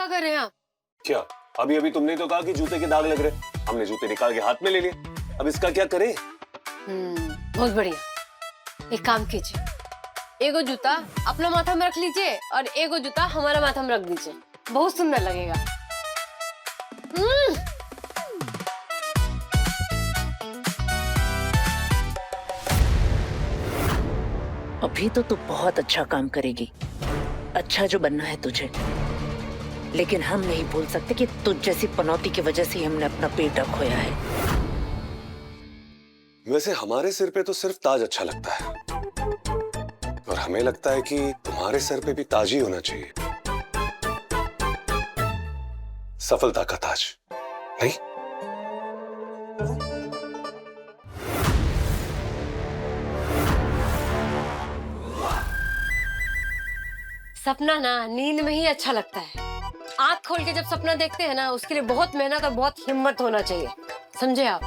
क्या कर रहे हैं आप? क्या? अभी अभी तुमने तो कहा कि जूते के दाग लग रहे। हमने जूते निकाल के हाथ में ले लिए। अब इसका क्या करें? बहुत बढ़िया। एक काम कीजिए, एगो जूता अपना माथा में रख लीजिए और एगो जूता हमारा माथा में रख दीजिए, बहुत सुंदर लगेगा। अभी तो तू बहुत अच्छा काम करेगी, अच्छा जो बनना है तुझे, लेकिन हम नहीं भूल सकते कि तुझ जैसी पनौती की वजह से हमने अपना बेटा खोया है। वैसे हमारे सिर पे तो सिर्फ ताज अच्छा लगता है और हमें लगता है कि तुम्हारे सर पे भी ताज ही होना चाहिए, सफलता का ताज, नहीं? सपना ना नींद में ही अच्छा लगता है। आंख खोल के जब सपना देखते हैं ना, उसके लिए बहुत मेहनत और बहुत हिम्मत होना चाहिए, समझे आप?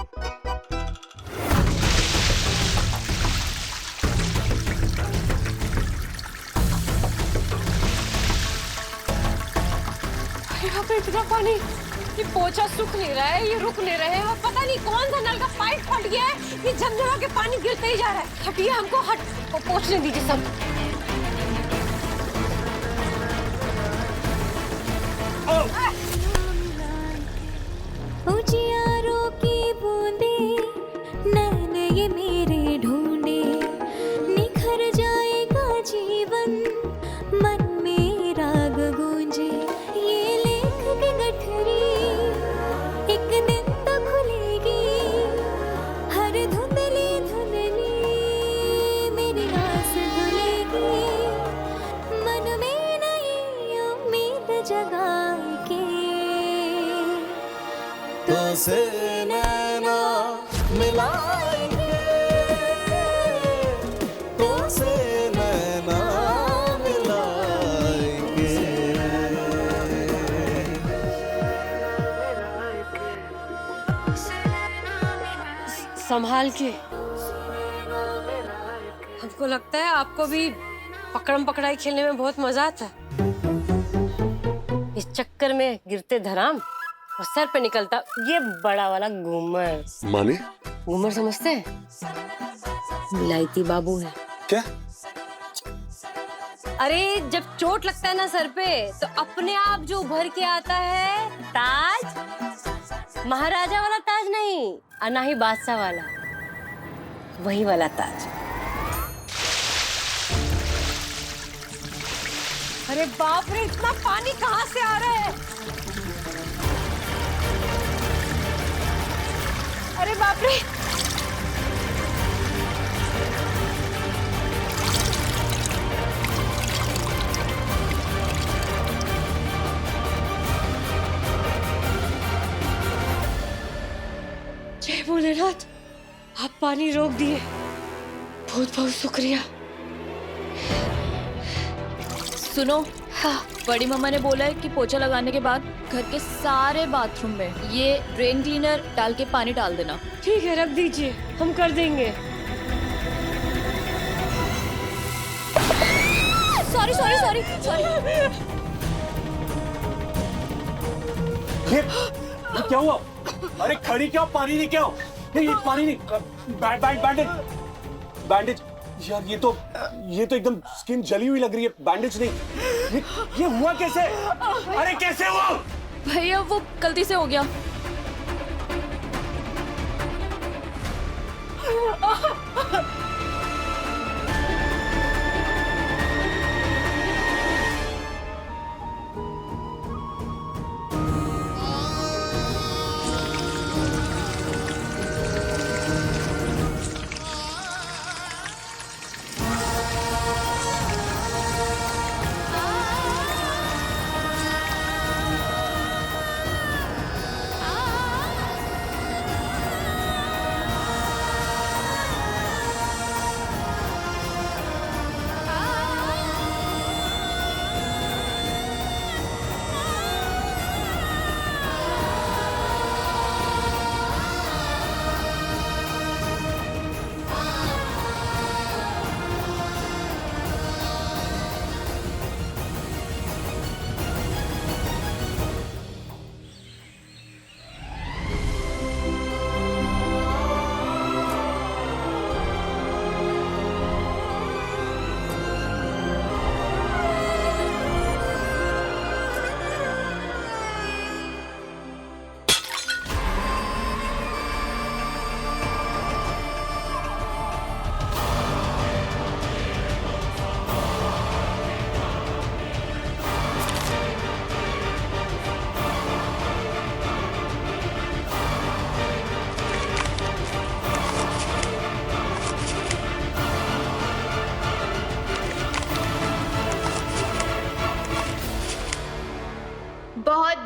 यहाँ पे इतना पानी, ये पोछा सूख नहीं रहा है, ये रुक नहीं रहे हैं, और पता नहीं कौन सा नल का पाइप फट गया है, ये झमझमा के पानी गिरते ही जा रहा है। हटिए, हमको पोछने दीजिए सब। उजियारों की बूंदें नैन ये मेरे ढूंढे, निखर जाएगा जीवन मन में राग गूंजे, ये लेख की गठरी एक दिन तो खुलेगी, हर धुंधली धुंधली मेरी आस धुलेगी, मन में नई उम्मीद जगाए के तो से नैना मिलाएंगे, तो से नैना मिलाएंगे। संभाल के। हमको लगता है आपको भी पकड़म पकड़ाई खेलने में बहुत मजा आता है। इस चक्कर में गिरते धराम और सर पे निकलता ये बड़ा वाला घूमर। माने? घूमर समझते हैं? विलायती बाबू है। क्या? अरे जब चोट लगता है ना सर पे, तो अपने आप जो उभर के आता है ताज, महाराजा वाला ताज नहीं और ना ही बादशाह वाला, वही वाला ताज। अरे बाप रे, इतना पानी कहाँ से आ रहा है? अरे बाप रे, जय भोलेनाथ, आप पानी रोक दिए, बहुत बहुत शुक्रिया। सुनो, हाँ, बड़ी मम्मा ने बोला है कि पोछा लगाने के बाद घर के सारे बाथरूम में ये ड्रेन क्लीनर डाल के पानी डाल देना। ठीक है, रख दीजिए, हम कर देंगे। Sorry sorry sorry sorry. ये क्या हुआ? अरे खड़ी क्या, पानी नहीं, क्या हो? नहीं, ये पानी नहीं, बैंडेज बैंडेज। यार ये तो एकदम स्किन जली हुई लग रही है, बैंडेज नहीं। ये हुआ कैसे? अरे कैसे हुआ? भैया वो गलती से हो गया।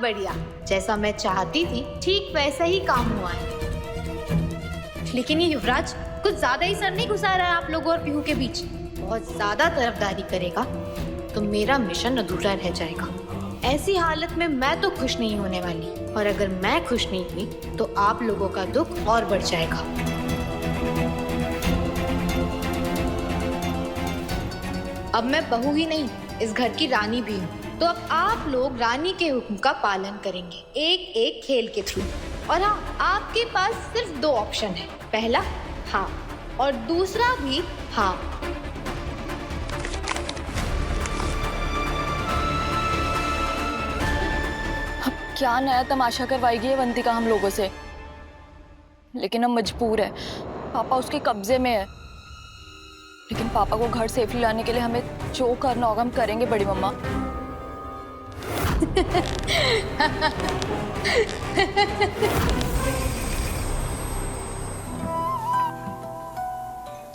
बढ़िया, जैसा मैं चाहती थी ठीक वैसा ही काम हुआ है। लेकिन ये युवराज कुछ ज्यादा ही सर नहीं घुसा रहा है आप लोगों और पीहू के बीच। बहुत ज्यादा तरफदारी करेगा तो मेरा मिशन अधूरा रह जाएगा। ऐसी हालत में मैं तो खुश नहीं होने वाली, और अगर मैं खुश नहीं हुई तो आप लोगों का दुख और बढ़ जाएगा। अब मैं बहू ही नहीं, इस घर की रानी भी हूँ, तो अब आप लोग रानी के हुक्म का पालन करेंगे, एक एक खेल के थ्रू। और हाँ, आपके पास सिर्फ 2 ऑप्शन है, पहला हाँ और दूसरा भी हाँ। अब क्या नया तमाशा करवाएगी ये वंतिका हम लोगों से, लेकिन हम मजबूर है। पापा उसके कब्जे में है, लेकिन पापा को घर सेफली लाने के लिए हमें जो करना होगा हम करेंगे बड़ी मम्मा।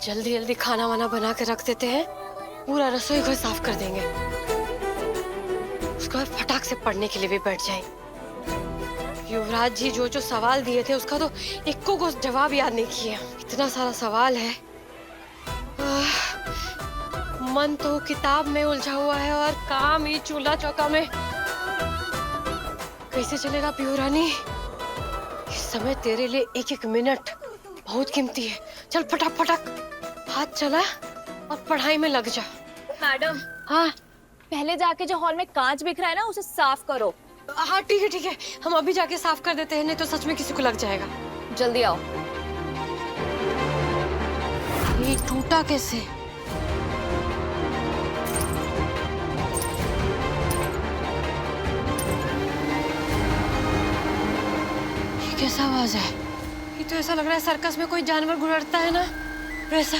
जल्दी जल्दी खाना वाना बना के रख देते हैं, पूरा रसोई घर साफ कर देंगे, उसको फटाक से पढ़ने के लिए भी बैठ जाए। युवराज जी जो जो सवाल दिए थे उसका तो इक्को को जवाब याद नहीं किया। इतना सारा सवाल है, मन तो किताब में उलझा हुआ है और काम ही चूल्हा चौका में। कैसे चलेगा पीहू रानी? इस समय तेरे लिए एक एक मिनट बहुत कीमती है। चल फटाक फटाक हाथ चला और पढ़ाई में लग जा। मैडम, हाँ पहले जाके जो हॉल में कांच बिखरा है ना उसे साफ करो। हाँ ठीक है, हम अभी जाके साफ कर देते हैं, नहीं तो सच में किसी को लग जाएगा। जल्दी आओ। ये टूटा कैसे? ये कैसा आवाज है? ये तो ऐसा लग रहा है सर्कस में कोई जानवर गुड़रता है ना, वैसा।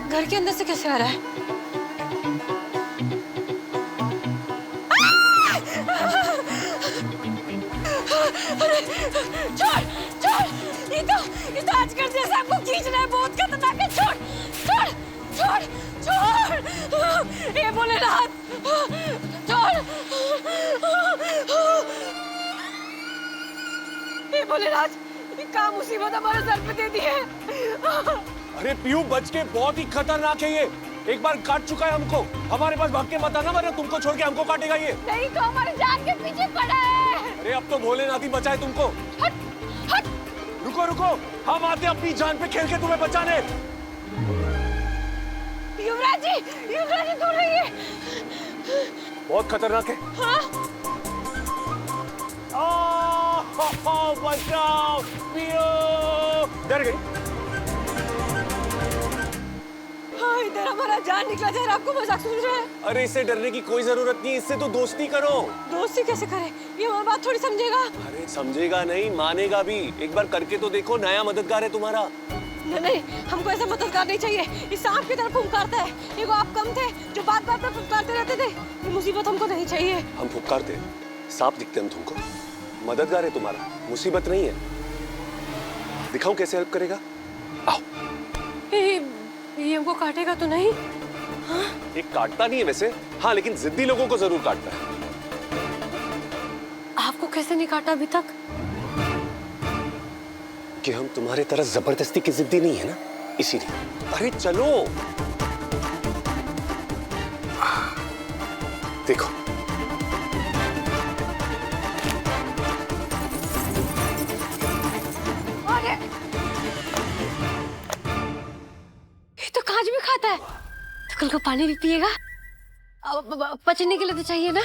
घर के अंदर से कैसे आ रहा है? छोड़ छोड़, ये तो आजकल जैसे आपको खींच रहा है, बहुत खतरनाक है। छोड़ छोड़ छोड़ छोड़, ये भोलेनाथ छोड़, ये भोलेनाथ, ये क्या मुसीबत हमारे सर पे दे दी है। अरे पीहू बच के, बहुत ही खतरनाक है ये। एक बार काट चुका है हमको, हमारे पास भाग के मत आना, वरना तुमको छोड़ के हमको काटेगा ये। नहीं तो हमारी जान के पीछे पड़ा है। अरे अब तो भोलेनाथ ही बचाए तुमको। हट हट, रुको रुको, हम आते हैं अपनी जान पे खेल के तुम्हें बचाने। युवराज जी दूर रहिए। बहुत खतरनाक है। हाँ? बचाओ पीहू, डर गई। हाँ, इधर हमारा जान निकला जा रहा है, आपको मजाक सुन रहा है? अरे इससे डरने की कोई जरूरत नहीं, इससे तो दोस्ती करो। दोस्ती कैसे करे? ये हमारी बात थोड़ी समझेगा। अरे समझेगा नहीं, मानेगा भी। एक बार करके तो देखो, नया मददगार है तुम्हारा। नहीं, हमको ऐसा मददगार नहीं चाहिए। इस सांप की तरफ फुंकारता है। एगो आप कम थे जो बात बात में फुंकारते रहते थे। ये मुसीबत हमको नहीं चाहिए। हम फुंकारते, सांप दिखते हम तुमको। मददगार है तुम्हारा, मुसीबत नहीं है। दिखाऊं कैसे हेल्प करेगा? आओ। ये हमको काटेगा तो नहीं? हाँ? ये काटता नहीं है वैसे, हाँ, लेकिन जिद्दी लोगों को जरूर काटता है। आपको कैसे नहीं काटा अभी तक? कि हम तुम्हारे तरह जबरदस्ती की जिद्दी नहीं है ना, इसीलिए। अरे चलो, देखो। अरे ये तो कांच भी खाता है, तो कल को पानी भी पिएगा। पचने के लिए तो चाहिए ना।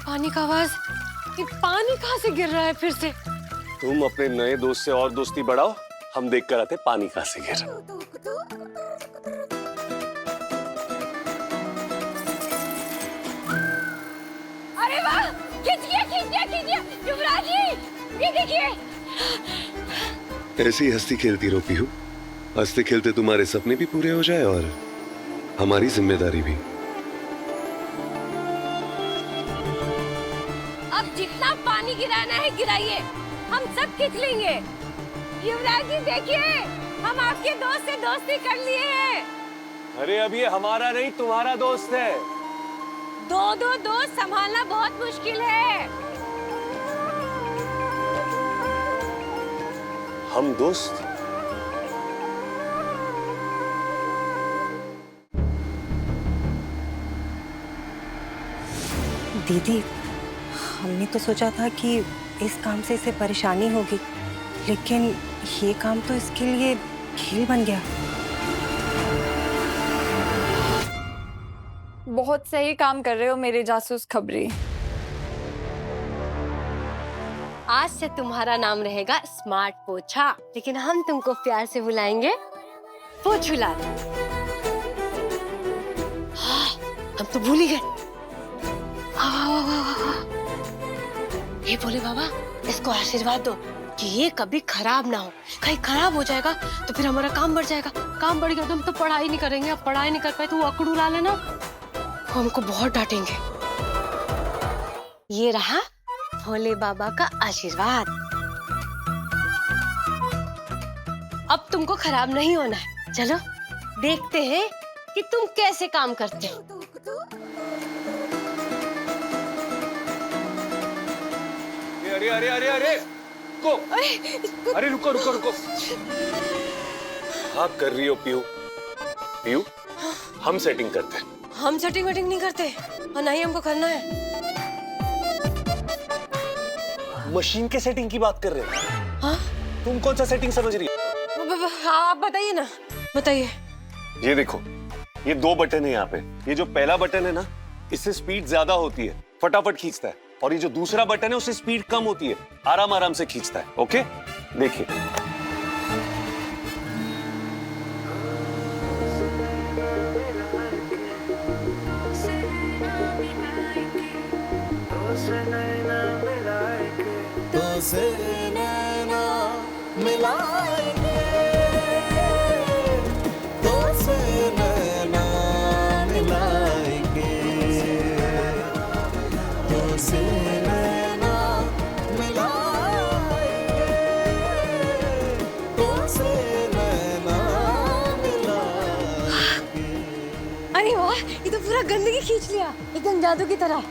पानी का आवाज, ये पानी कहाँ से गिर रहा है फिर से? तुम अपने नए दोस्त से और दोस्ती बढ़ाओ, हम देख कर आते पानी कहाँ से गिर रहा। अरे वाह, खींच गया युवराज जी, ये देखिए। ऐसी हंसती खेलती रहो पीहू, हंसते खेलते तुम्हारे सपने भी पूरे हो जाए और हमारी जिम्मेदारी भी। अब जितना पानी गिराना है गिराइए, हम सब खींच लेंगे। युवराज जी देखिए, हम आपके दोस्त से दोस्ती कर लिए हैं। अरे अब ये हमारा नहीं तुम्हारा दोस्त है। दो दोस्त संभालना बहुत मुश्किल है। हम दोस्त? दीदी, हमने तो सोचा था कि इस काम से इसे परेशानी होगी, लेकिन ये काम तो इसके लिए खेल बन गया। बहुत सही काम कर रहे हो मेरे जासूस खबरी। आज से तुम्हारा नाम रहेगा स्मार्ट पोछा, लेकिन हम तुमको प्यार से बुलाएंगे पोछूलाल। हाँ, हम तो भूल ही गए। ये बोले बाबा, इसको आशीर्वाद दो कि ये कभी खराब ना हो। कहीं खराब हो जाएगा तो फिर हमारा काम बढ़ जाएगा। काम बढ़ गया तो हम तो पढ़ाई नहीं करेंगे। अब पढ़ाई नहीं कर पाए तो वो अकड़ू ला लेना, हमको बहुत डांटेंगे। ये रहा भोले बाबा का आशीर्वाद। अब तुमको खराब नहीं होना है। चलो देखते हैं कि तुम कैसे काम करते हो। अरे अरे अरे अरे को अरे रुको रुको रुको। आप कर रही हो पीयू? पीयू, हम सेटिंग करते हैं। हम सेटिंग वेटिंग नहीं करते और नहीं हमको करना है। मशीन के सेटिंग की बात कर रहे हैं? हाँ? तुम कौन सा सेटिंग समझ रही हो? आप बताइए ना, बताइए। ये देखो, ये 2 बटन है यहाँ पे। ये जो पहला बटन है ना, इससे स्पीड ज्यादा होती है, फटाफट खींचता है। और ये जो दूसरा बटन है, उससे स्पीड कम होती है, आराम आराम से खींचता है। ओके, देखिए। तो से नैना मिलाएंगे, तो से नैना मिलाएंगे, तो से नैना मिलाएंगे, तो से नैना मिलाएंगे। अरे वाह, ये तो पूरा गंदगी खींच लिया, एकदम जादू की तरह।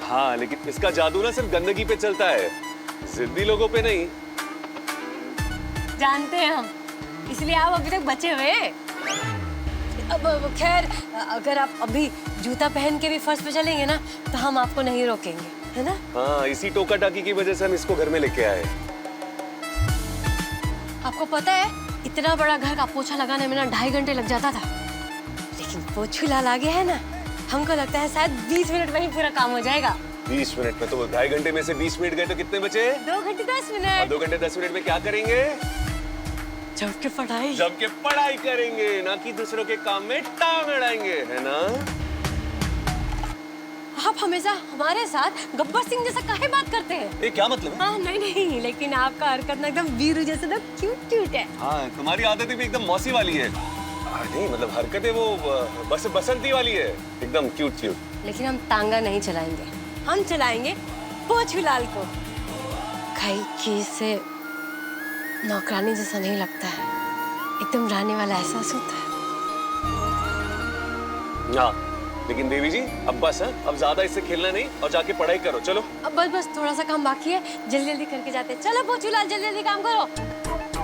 हाँ, लेकिन इसका जादू ना सिर्फ गंदगी पे चलता है, जिद्दी लोगों पे नहीं। जानते हैं हम, इसलिए आप अभी तक बचे हुए। अब खैर, अगर आप अभी जूता पहन के भी फर्श पे चलेंगे ना तो हम आपको नहीं रोकेंगे, है ना? हाँ, इसी टोका टाकी की वजह से हम इसको घर में लेके आए। आपको पता है, इतना बड़ा घर का पोछा लगाने में ना 2.5 घंटे लग जाता था, लेकिन पोछूलाल आ गया है ना, हमको लगता है शायद 20 मिनट में ही पूरा काम हो जाएगा। 20 मिनट में? तो 2.5 घंटे में से 20 मिनट गए तो कितने बचे? 2 घंटे 10 और मिनट। 2 घंटे 10 मिनट में क्या करेंगे? जम के पढ़ाई। जम के पढ़ाई करेंगे, ना कि दूसरों के काम में टांग अड़ाएंगे, है ना? आप हमेशा हमारे साथ गब्बर सिंह जैसा काहे बात करते हैं? ये क्या मतलब है? हाँ, नहीं, लेकिन आपका हरकत ना एकदम वीरू जैसे ना क्यूट क्यूट है। हाँ, तुम्हारी आदतें भी एकदम मौसी वाली है। नहीं, मतलब हरकतें वो बसंती वाली है, एकदम क्यूट क्यूट। लेकिन हम तांगा नहीं चलाएंगे, हम चलाएंगे पोछूलाल को। कहीं की से नौकरानी जैसा नहीं लगता है, एकदम रानी वाला एहसास होता है। हाँ, लेकिन देवी जी अब बस है, अब ज्यादा इससे खेलना नहीं और जाके पढ़ाई करो। चलो अब बस थोड़ा सा काम बाकी है, जल्दी जल्दी करके जाते हैं। चलो पोछूलाल, जल्दी जल्दी काम करो।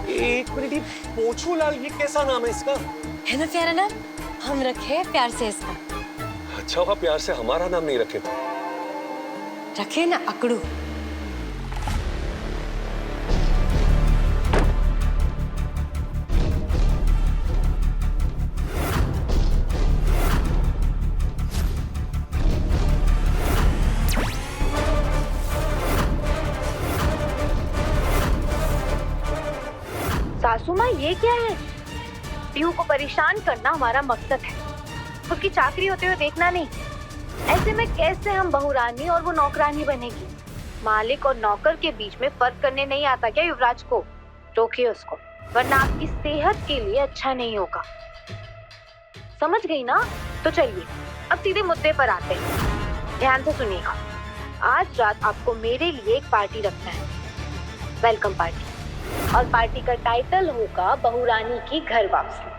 एक मिनट, पोछूलाल ये कैसा नाम है इसका? है ना प्यारा नाम, हम रखे प्यार से इसका। अच्छा हुआ प्यार से हमारा नाम नहीं रखे थे। रखे ना अकड़ू। सासू माँ, ये क्या है? पीहू को परेशान करना हमारा मकसद है, उसकी चाकरी होते हुए देखना नहीं। ऐसे में कैसे हम बहुरानी और वो नौकरानी बनेगी? मालिक और नौकर के बीच में फर्क करने नहीं आता क्या युवराज को? रोकिए उसको, वरना आपकी सेहत के लिए अच्छा नहीं होगा। समझ गई ना? तो चलिए अब सीधे मुद्दे पर आते हैं। ध्यान से सुनिएगा, आज रात आपको मेरे लिए एक पार्टी रखना है, वेलकम पार्टी। और पार्टी का टाइटल होगा बहुरानी की घर वापसी।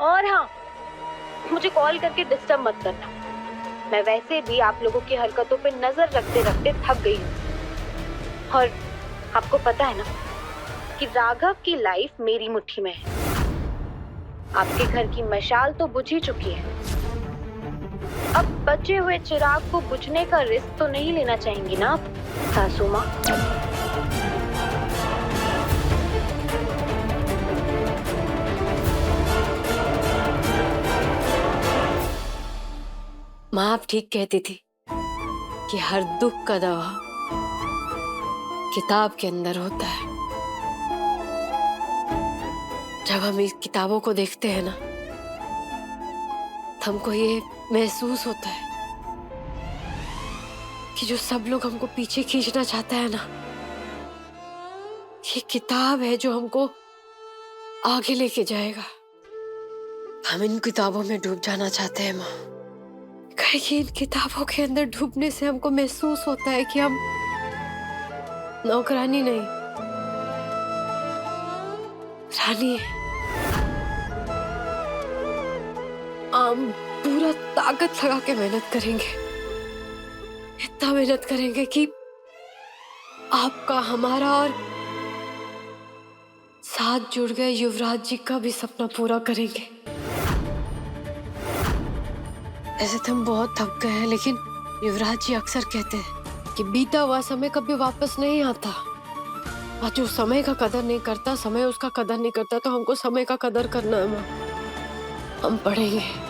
और हाँ, मुझे कॉल करके डिस्टर्ब मत करना, मैं वैसे भी आप लोगों की हरकतों पे नजर रखते रखते थक गई हूँ। और आपको पता है ना कि राघव की लाइफ मेरी मुट्ठी में है। आपके घर की मशाल तो बुझ ही चुकी है, अब बचे हुए चिराग को बुझने का रिस्क तो नहीं लेना चाहेंगी ना आप, सासू माँ? माँ आप ठीक कहती थी कि हर दुख का दवा किताब के अंदर होता है। जब हम इस किताबों को देखते हैं ना, तो हमको ये महसूस होता है कि जो सब लोग हमको पीछे खींचना चाहता है ना, ये किताब है जो हमको आगे लेके जाएगा। हम इन किताबों में डूब जाना चाहते हैं माँ, क्योंकि इन किताबों के अंदर डूबने से हमको महसूस होता है कि हम नौकरानी नहीं, रानी है। हम पूरा ताकत लगा के मेहनत करेंगे, इतना मेहनत करेंगे कि आपका, हमारा और साथ जुड़ गए युवराज जी का भी सपना पूरा करेंगे। ऐसे तो हम बहुत थक गए हैं, लेकिन युवराज जी अक्सर कहते हैं कि बीता हुआ समय कभी वापस नहीं आता, और जो समय का कदर नहीं करता, समय उसका कदर नहीं करता। तो हमको समय का कदर करना है माँ, हम पढ़ेंगे।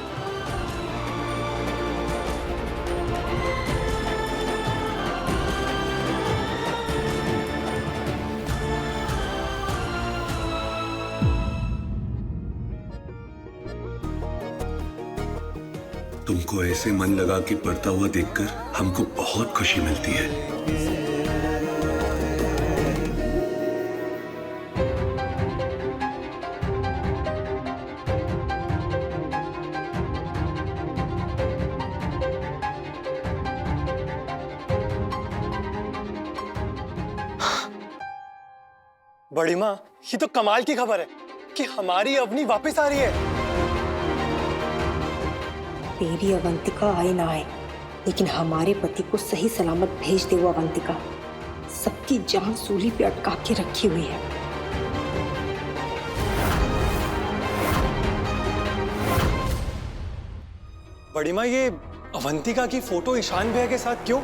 तुमको ऐसे मन लगा के पढ़ता हुआ देखकर हमको बहुत खुशी मिलती है। बड़ी माँ, ये तो कमाल की खबर है कि हमारी अवनी वापस आ रही है। तेरी अवंतिका आए ना आए, लेकिन हमारे पति को सही सलामत भेज दे। वो अवंतिका सबकी जान सूली पे अटका के रखी हुई है। बड़ी माँ, ये अवंतिका की फोटो ईशान भैया के साथ क्यों?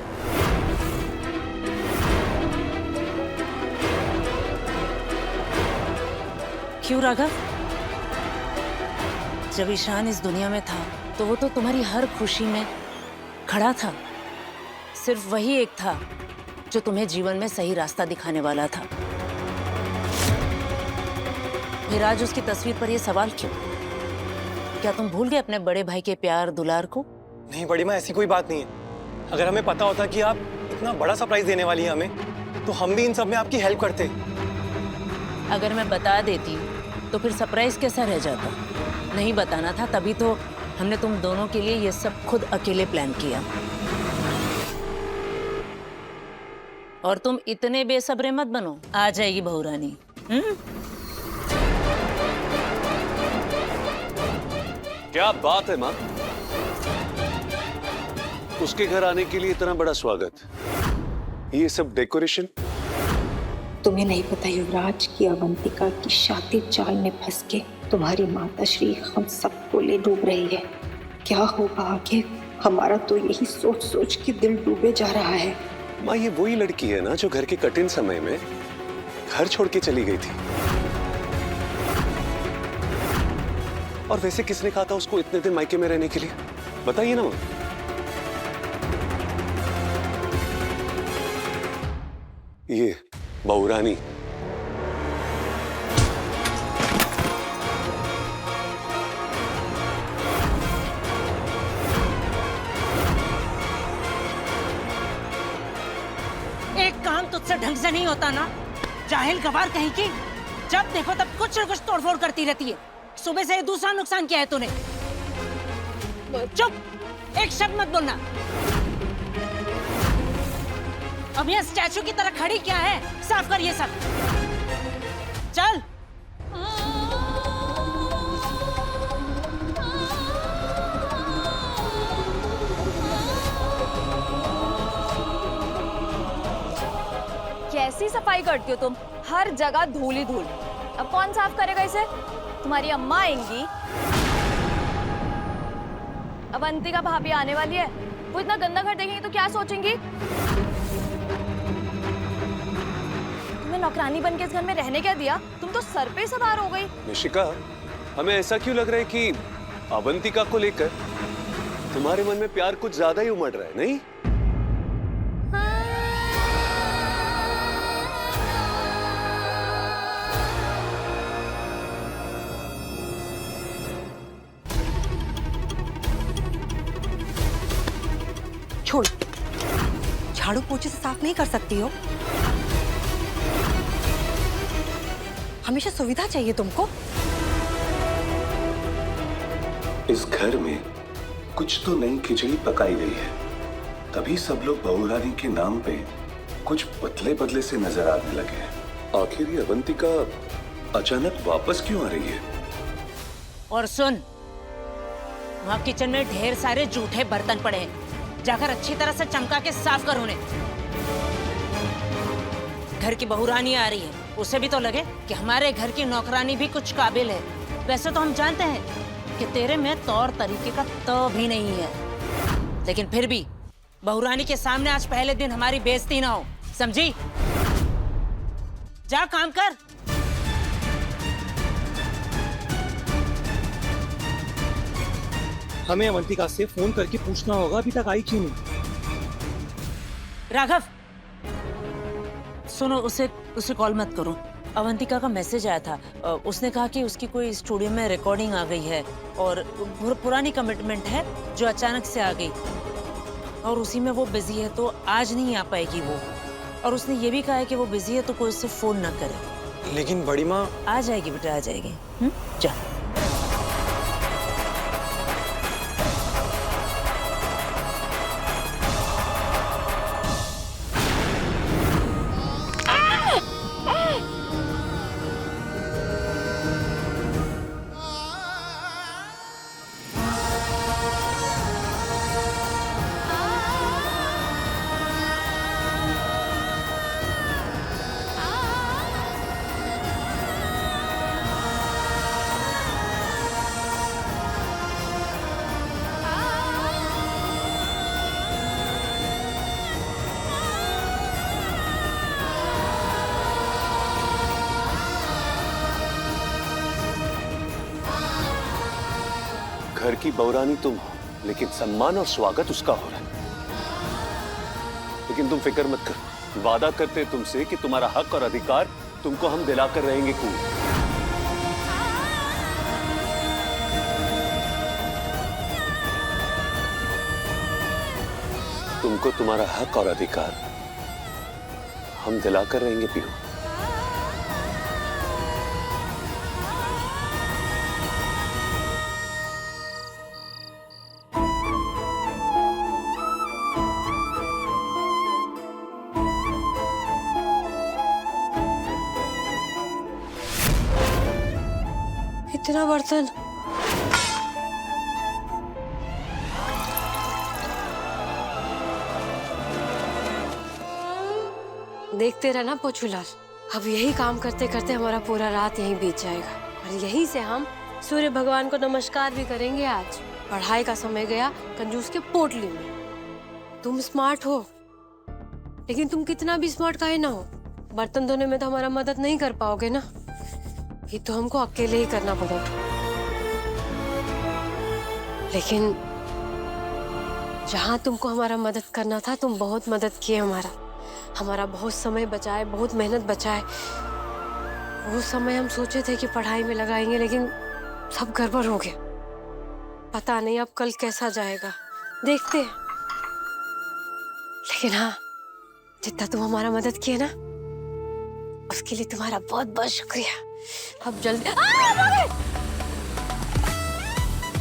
क्यों राघव? जब ईशान इस दुनिया में था तो वो तो तुम्हारी हर खुशी में खड़ा था। सिर्फ वही एक था जो तुम्हें जीवन में सही रास्ता दिखाने वाला था। फिर आज उसकी तस्वीर पर ये सवाल क्यों? क्या तुम भूल गए अपने बड़े भाई के प्यार दुलार को? नहीं बड़ी माँ, ऐसी कोई बात नहीं है। अगर हमें पता होता कि आप इतना बड़ा सरप्राइज देने वाली हैं हमें, तो हम भी इन सब में आपकी हेल्प करते। अगर मैं बता देती तो फिर सरप्राइज कैसा रह जाता? नहीं बताना था, तभी तो हमने तुम दोनों के लिए ये सब खुद अकेले प्लान किया। और तुम इतने बेसब्रे मत बनो, आ जाएगी बहुरानी। क्या बात है माँ, उसके घर आने के लिए इतना बड़ा स्वागत, ये सब डेकोरेशन। तुम्हें नहीं पता युवराज की अवंतिका की शातिर जाल में फंस के तुम्हारी माता श्री हम सबको ले डूब रही है। क्या होगा आगे, हमारा तो यही सोच सोच के दिल डूबे जा रहा है। माँ, ये वही लड़की है ना जो घर के कठिन समय में घर छोड़ के चली गई थी। और वैसे किसने कहा था उसको इतने दिन मायके में रहने के लिए? बताइए ना माँ। ये बहुरानी। एक काम तुझसे ढंग से नहीं होता ना, जाहिल गवार कहीं की। जब देखो तब कुछ न कुछ तोड़फोड़ करती रहती है। सुबह से दूसरा नुकसान किया है तूने। चुप, एक शब्द मत बोलना। अब यह स्टैचू की तरह खड़ी क्या है? साफ कर ये सब। चल। कैसी सफाई करती हो तुम, हर जगह धूल ही धूल। अब कौन साफ करेगा इसे? तुम्हारी अम्मा आएंगी। अब अवंतिका भाभी आने वाली है, वो इतना गंदा घर देखेंगी तो क्या सोचेंगी? तुम्हें नौकरानी बन के इस घर में रहने क्या दिया? तुम तो सर पे सवार हो गई। निशिका, हमें ऐसा क्यों लग रहा है कि अवंतिका को लेकर तुम्हारे मन में प्यार कुछ ज्यादा ही उमड़ रहा है, नहीं? छोड़, झाड़ू पोछे से साफ नहीं कर सकती हो? हमेशा सुविधा चाहिए तुमको। इस घर में कुछ तो नई खिचड़ी पकाई गई है, तभी सब लोग बहू रानी के नाम पे कुछ बदले बदले से नजर आने लगे हैं। आखिर ये अवंतिका अचानक वापस क्यों आ रही है? और सुन, वहाँ किचन में ढेर सारे जूठे बर्तन पड़े हैं, जाकर अच्छी तरह से चमका के साफ कर उन्हें। घर की बहुरानी आ रही है, उसे भी तो लगे कि हमारे घर की नौकरानी भी कुछ काबिल है। वैसे तो हम जानते हैं कि तेरे में तौर तरीके का तो भी नहीं है, लेकिन फिर भी बहुरानी के सामने आज पहले दिन हमारी बेइज्जती ना हो, समझी? जा काम कर। हमें अवंतिका से फोन करके पूछना होगा अभी तक आई क्यों नहीं। राघव, सुनो, उसे कॉल मत करो। अवंतिका का मैसेज आया था, उसने कहा कि उसकी कोई स्टूडियो में रिकॉर्डिंग आ गई है और पुरानी कमिटमेंट है जो अचानक से आ गई और उसी में वो बिजी है, तो आज नहीं आ पाएगी वो। और उसने ये भी कहा है कि वो बिजी है तो कोई उससे फोन ना करे। लेकिन बड़ी माँ। आ जाएगी बेटा, आ जाएगी। जा। घर की बहुरानी तुम हो, लेकिन सम्मान और स्वागत उसका हो रहा है। लेकिन तुम फिक्र मत करो, वादा करते तुमसे कि तुम्हारा हक और अधिकार तुमको हम दिलाकर रहेंगे खूब। तुमको तुम्हारा हक और अधिकार हम दिलाकर रहेंगे पीहू। इतना बर्तन। देखते रहना पोछूलाल, अब यही काम करते करते हमारा पूरा रात यहीं बीत जाएगा और यहीं से हम सूर्य भगवान को नमस्कार भी करेंगे। आज पढ़ाई का समय गया कंजूस के पोटली में। तुम स्मार्ट हो, लेकिन तुम कितना भी स्मार्ट काहे ना हो, बर्तन धोने में तो हमारा मदद नहीं कर पाओगे ना। ये तो हमको अकेले ही करना पड़ेगा। लेकिन जहां तुमको हमारा मदद करना था, तुम बहुत मदद किए हमारा बहुत समय बचाए, बहुत मेहनत बचाए। वो समय हम सोचे थे कि पढ़ाई में लगाएंगे, लेकिन सब गड़बड़ हो गया। पता नहीं अब कल कैसा जाएगा, देखते हैं। लेकिन हाँ, जितना तुम हमारा मदद किए ना, उसके लिए तुम्हारा बहुत बहुत शुक्रिया। अब जल्दी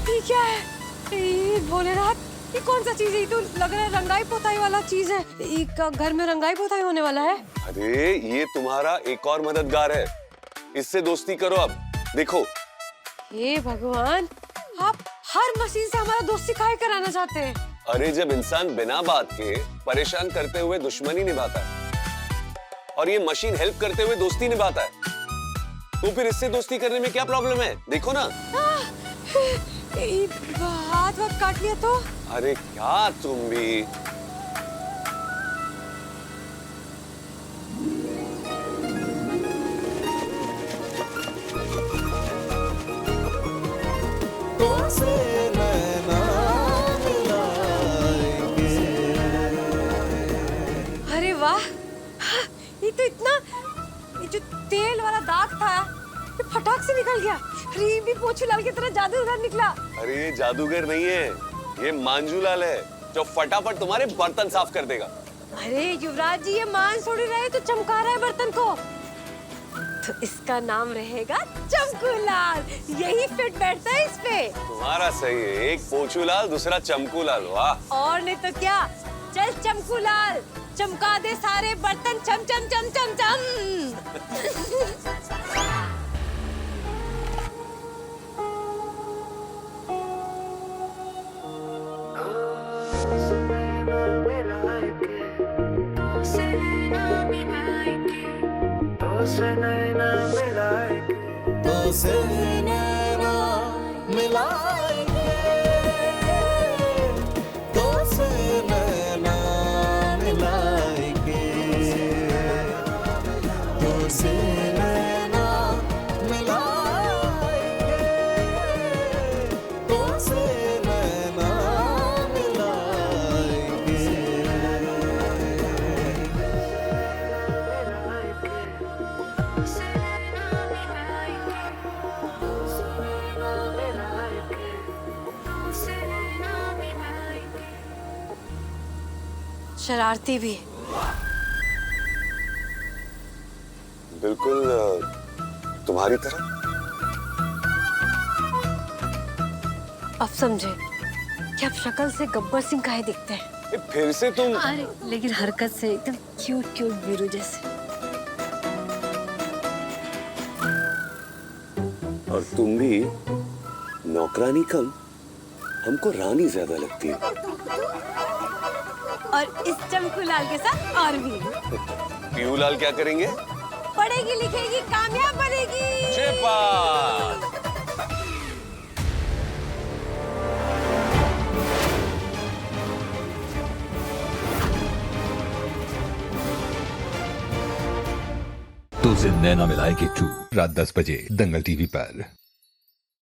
ये क्या है? ये भोलेनाथ, ये कौन सा चीज है? तो लग रहा है रंगाई पोताई वाला चीज है। ये घर में रंगाई पोताई होने वाला है। अरे ये तुम्हारा एक और मददगार है, इससे दोस्ती करो। अब देखो, हे भगवान, आप हर मशीन से हमारा दोस्ती काहे कराना चाहते हैं? अरे जब इंसान बिना बात के परेशान करते हुए दुश्मनी निभाता है, और ये मशीन हेल्प करते हुए दोस्ती निभाता है, तो फिर इससे दोस्ती करने में क्या प्रॉब्लम है? देखो ना। हाथ काट लिया तो? अरे क्या तुम भी। तो से नैना मिलाएंगे। अरे वाह, ये तो इतना, ये जो तेल वाला दाग था ये फटाक से निकल गया। अरे ये भी पोछूलाल की तरह जादूगर निकला। अरे ये जादूगर नहीं है, ये मांजूलाल है जो फटाफट तुम्हारे बर्तन साफ कर देगा। अरे युवराज जी, ये मान थोड़ी रहे तो चमका रहा है बर्तन को, तो इसका नाम रहेगा चमकूलाल। यही फिट बैठता है इस पे। तुम्हारा सही है, एक पोछूलाल दूसरा चमकूलाल। वाह। और नहीं तो क्या। चल चमकूलाल, चमका दे सारे बर्तन, चम चम चम चम चम। तो से नैना मिलाएंगे। तो से नैना मिलाएंगे। तो से नैना मिलाएंगे। तो से नैना शरारती भी। बिल्कुल तुम्हारी तरह। अब समझे कि अब शक्ल से गब्बर सिंह काहे दिखते हैं। ये फिर से तुम। अरे लेकिन हरकत से एकदम क्यूट क्यूट वीरू जैसे। और तुम भी नौकरानी कम, हमको रानी ज्यादा लगती है। और इस चमकूलाल के साथ और भी। पीयूलाल क्या करेंगे? पढ़ेगी लिखेगी कामयाब बनेगी। शेफाद। तो से नैना मिलाएगी 2 रात 10 बजे दंगल टीवी पर।